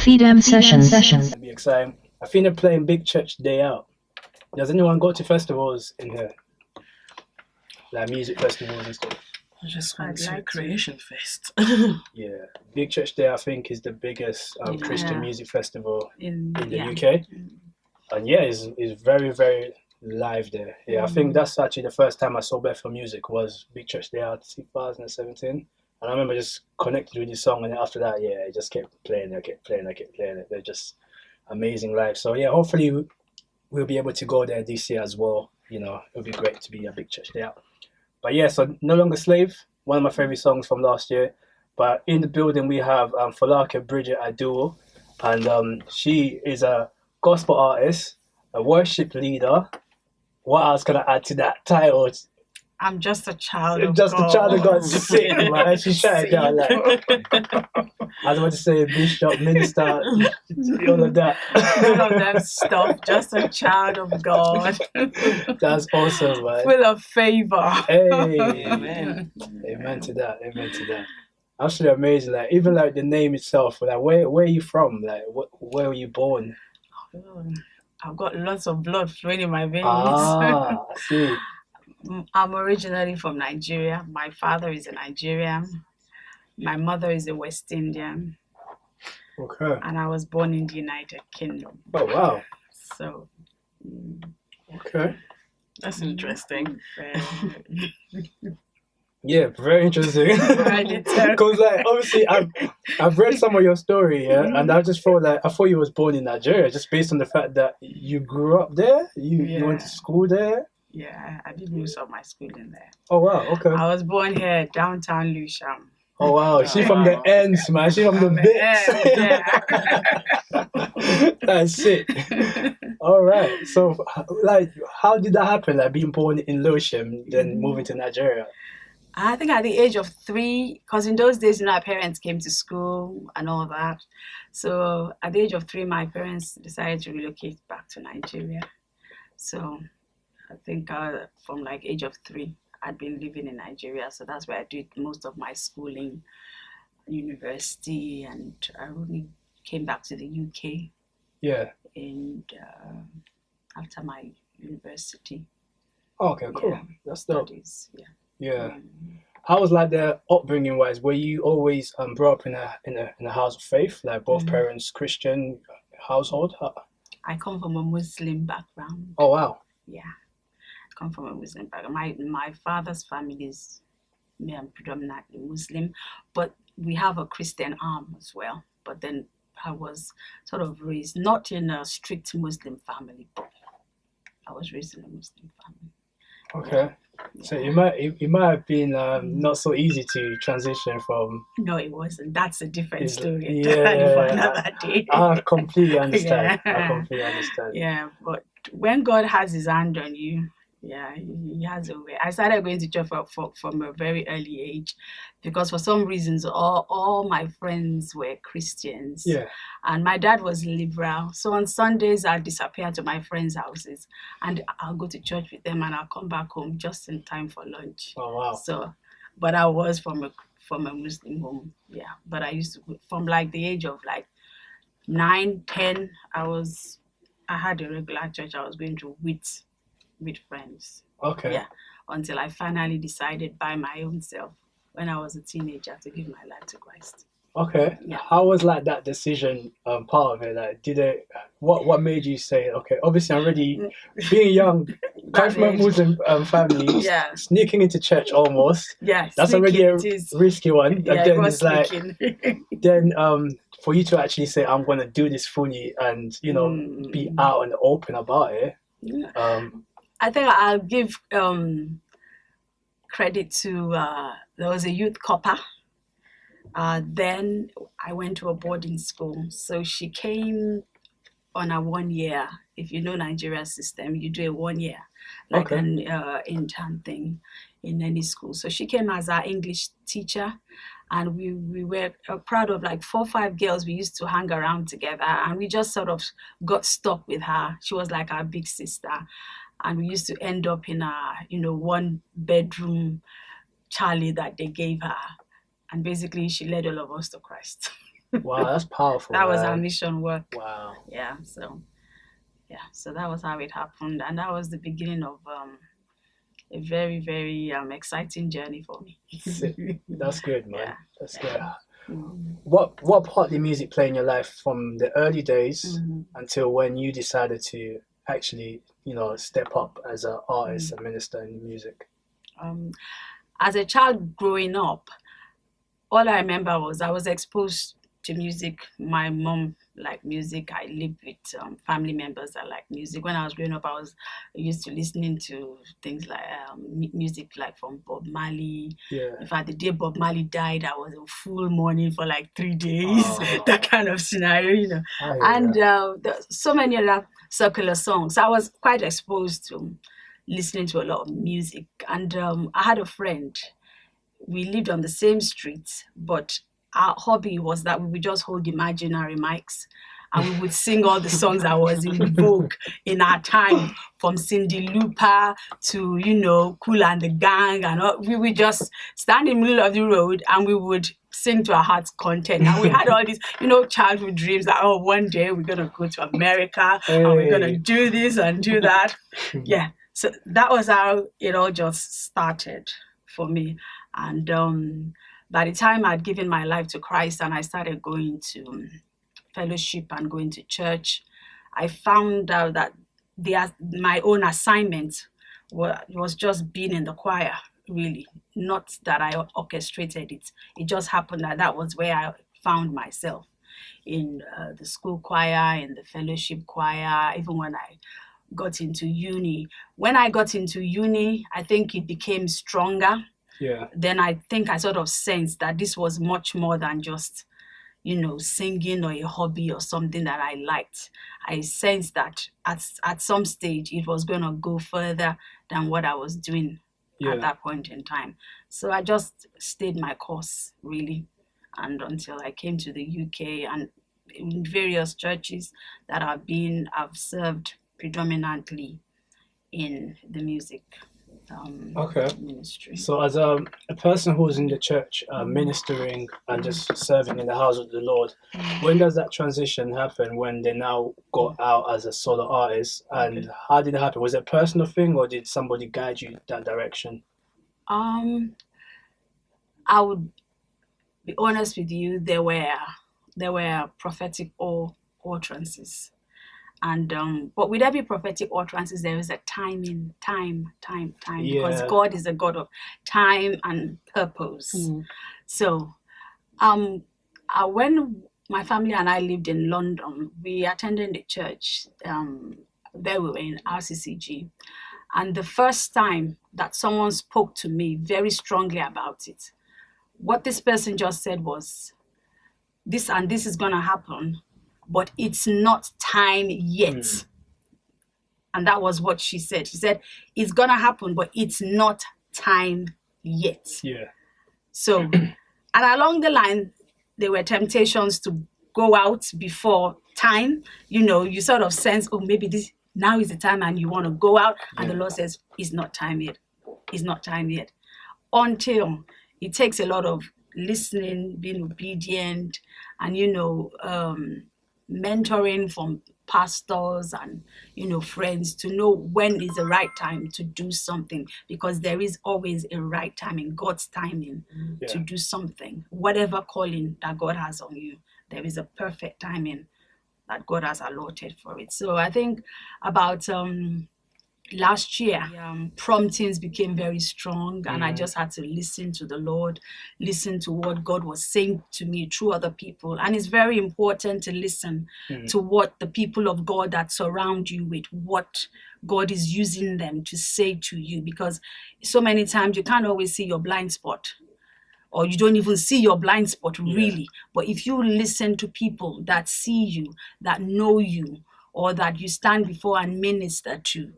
Feedem sessions. It'll be exciting. I think they're playing Big Church Day Out. Does anyone go to festivals in here? Like music festivals and stuff? I just went to Creation Fest. Yeah, Big Church Day I think is the biggest Christian music festival in the UK. And yeah, it's very, very live there. Yeah, I think that's actually the first time I saw Bethel Music was Big Church Day Out 2017. And I remember just connected with this song, and after that, yeah, it just kept playing, I kept playing it. They're just amazing live. So yeah, hopefully we'll be able to go there this year as well. You know, it'll be great to be a Big Church Day Out. But yeah, so No Longer Slave, one of my favorite songs from last year. But in the building we have Folake Bridget Idowu, and she is a gospel artist, a worship leader. What else can I add to that title? I'm just a child of Just God. a child of God, sick, man. She shut it down like, I was about to say bishop, minister, all of that. All of that stuff. Just a child of God. That's awesome, man. Full of favor. Hey, amen. Amen to that. Amen to that. Absolutely amazing. Like even like the name itself. Like where are you from? Like where were you born? I've got lots of blood flowing in my veins. I see. I'm originally from Nigeria. My father is a Nigerian. My mother is a West Indian. Okay. And I was born in the United Kingdom. Oh wow. So. Okay. That's interesting. Yeah, very interesting. Because like obviously I've read some of your story, yeah, and I just thought I thought you was born in Nigeria just based on the fact that you grew up there, you went to school there. Yeah, I did most of my schooling there. Oh wow, okay. I was born here, downtown Lewisham. Oh wow, she from the ends, man. She from the bits. That's it. All right. So, like, how did that happen? Like being born in Lewisham, then moving to Nigeria. I think at the age of 3, because in those days, our parents came to school and all that. So at the age of 3, my parents decided to relocate back to Nigeria. So I think from like age of 3, I'd been living in Nigeria. So that's where I did most of my schooling, university, and I only came back to the UK. Yeah. And after my university. Okay, cool. Yeah, that's dope. Studies, yeah. Yeah. How was like the upbringing wise? Were you always brought up in a house of faith, like both parents Christian household? I come from a Muslim background. Oh wow. Yeah, I come from a Muslim background. My father's family is predominantly Muslim, but we have a Christian arm as well. But then I was sort of raised not in a strict Muslim family, but I was raised in a Muslim family. Okay. Yeah. So it might have been not so easy to transition from. No, it wasn't. That's a different story. Yeah, for another day. I completely understand. Yeah. I completely understand. Yeah, but when God has His hand on you, yeah, He has a way. I started going to church from a very early age, because for some reasons all my friends were Christians. Yeah. And my dad was liberal, so on Sundays I'd disappear to my friends' houses, and I'll go to church with them, and I'll come back home just in time for lunch. Oh wow! So, but I was from a Muslim home, yeah. But I used to from like the age of like 9, 10. I had a regular church I was going to with friends. Okay. Yeah, until I finally decided by my own self when I was a teenager to give my life to Christ. Okay. Yeah. How was like that decision part of it? Like, what made you say, okay, obviously I'm already being young, coming from a Muslim family, yeah, sneaking into church almost. Yeah, that's already a risky one. Yeah, and then it's sneaking. Like, then for you to actually say, I'm gonna do this fully, and be out and open about it. Yeah. I think I'll give credit to there was a youth copper. Then I went to a boarding school. So she came on a 1 year. If you know Nigeria's system, you do a 1 year, like an intern thing in any school. So she came as our English teacher, and we were proud of like 4 or 5 girls. We used to hang around together, and we just sort of got stuck with her. She was like our big sister. And we used to end up in a, 1-bedroom Charlie that they gave her. And basically, she led all of us to Christ. Wow, that's powerful. That was our mission work. Wow. Yeah, so that was how it happened, and that was the beginning of a very, very exciting journey for me. That's good, man. Yeah. That's good. What part did music play in your life from the early days until when you decided to actually, step up as an artist, a minister in music? As a child growing up, all I remember was I was exposed to music. My mom liked music. I lived with family members that liked music. When I was growing up, I was used to listening to things like music like from Bob Marley. Yeah. In fact, the day Bob Marley died, I was in full mourning for like 3 days. That kind of scenario, And so many other secular songs. I was quite exposed to listening to a lot of music. And I had a friend. We lived on the same street, but our hobby was that we would just hold imaginary mics and we would sing all the songs that was in vogue in our time, from Cyndi Lauper to, Kool and the Gang, and all. We would just stand in the middle of the road and we would sing to our heart's content. And we had all these, childhood dreams that, one day we're going to go to America and we're going to do this and do that. Yeah. So that was how it all just started for me. And by the time I'd given my life to Christ and I started going to fellowship and going to church, I found out that my own assignment was just being in the choir, really. Not that I orchestrated it. It just happened that was where I found myself, in the school choir, in the fellowship choir, even when I got into uni. When I got into uni, I think it became stronger. Yeah. Then I think I sort of sensed that this was much more than just, singing or a hobby or something that I liked. I sensed that at some stage it was going to go further than what I was doing at that point in time. So I just stayed my course, really, and until I came to the UK, and in various churches that I've served predominantly in the music ministry. So as a person who was in the church ministering and just serving in the house of the Lord, when does that transition happen, when they now got out as a solo artist, and how did it happen? Was it a personal thing or did somebody guide you that direction? I would be honest with you, there were prophetic utterances. And but with every prophetic utterances, there is a time, because God is a God of time and purpose. So when my family and I lived in London, we attended the church. There we were in RCCG, and the first time that someone spoke to me very strongly about it, what this person just said was, this and this is going to happen, but it's not time yet. And that was what she said. She said, it's going to happen, but it's not time yet. Yeah. So, and along the line, there were temptations to go out before time. You sort of sense, maybe now is the time and you want to go out. And the Lord says, it's not time yet. It's not time yet. Until it takes a lot of listening, being obedient, and, mentoring from pastors and friends to know when is the right time to do something, because there is always a right time in God's timing to do something. Whatever calling that God has on you, there is a perfect timing that God has allotted for it. So I think about last year, promptings became very strong, and I just had to listen to the Lord, listen to what God was saying to me through other people. And it's very important to listen to what the people of God that surround you with, what God is using them to say to you, because so many times you can't always see your blind spot, or you don't even see your blind spot really. But if you listen to people that see you, that know you, or that you stand before and minister to,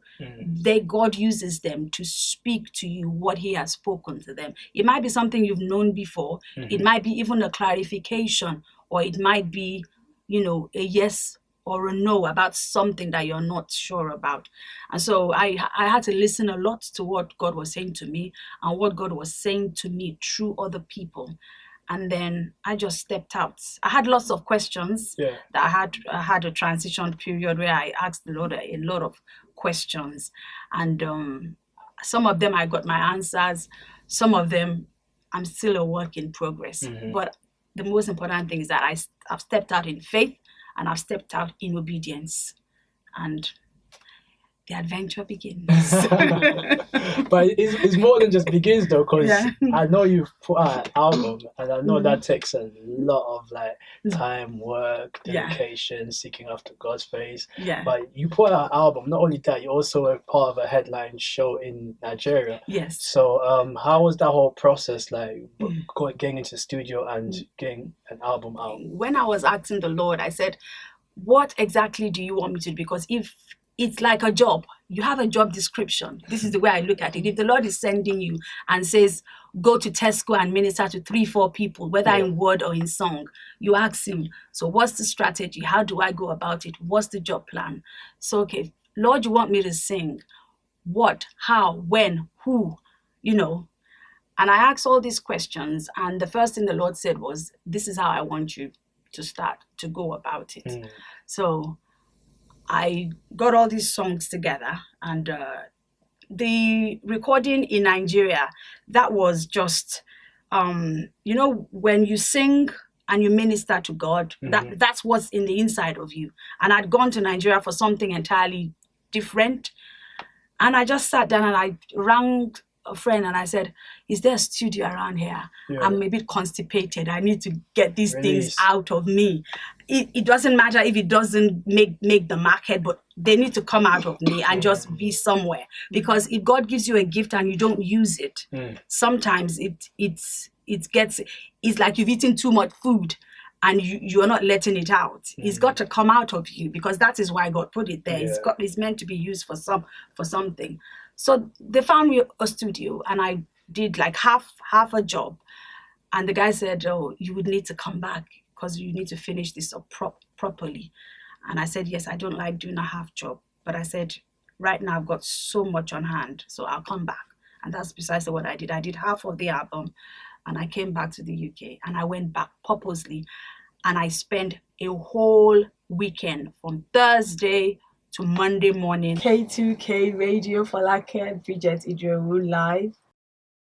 God uses them to speak to you what he has spoken to them. It might be something you've known before. It might be even a clarification, or it might be, a yes or a no about something that you're not sure about. And so I had to listen a lot to what God was saying to me and what God was saying to me through other people. And then I just stepped out. I had lots of questions. Yeah. That I had a transition period where I asked the Lord a lot of questions. And some of them I got my answers. Some of them I'm still a work in progress. But the most important thing is that I've stepped out in faith and I've stepped out in obedience. And the adventure begins. But it's more than just begins though, because I know you've put out an album, and I know that takes a lot of like time, work, dedication, seeking after God's face. But you put out an album. Not only that, you're also a part of a headline show in Nigeria. Yes. So how was that whole process like, getting into the studio and getting an album out? When I was asking the Lord, I said, what exactly do you want me to do? Because if it's like a job, you have a job description. This is the way I look at it. If the Lord is sending you and says, go to Tesco and minister to 3-4 people, whether in word or in song, you ask him, so what's the strategy? How do I go about it? What's the job plan? So, okay, Lord, you want me to sing? What, how, when, who, you know? And I asked all these questions. And the first thing the Lord said was, this is how I want you to start to go about it. So I got all these songs together, and the recording in Nigeria, that was just, you know, when you sing and you minister to God, that's what's in the inside of you. And I'd gone to Nigeria for something entirely different. And I just sat down and I rang a friend and I said, is there a studio around here? I'm a bit constipated. I need to get these things out of me. It doesn't matter if it doesn't make the market, but they need to come out of me and just be somewhere. Because if God gives you a gift and you don't use it, sometimes it's like you've eaten too much food and you're not letting it out. It's got to come out of you, because that is why God put it there. It's meant to be used for something. So they found me a studio, and I did like half a job. And the guy said, oh, you would need to come back because you need to finish this up properly. And I said, yes, I don't like doing a half job. But I said, right now I've got so much on hand, so I'll come back. And that's precisely what I did. I did half of the album, and I came back to the UK, and I went back purposely. And I spent a whole weekend from Thursday to Monday morning. K2K Radio, Folake Bridget Idowu live.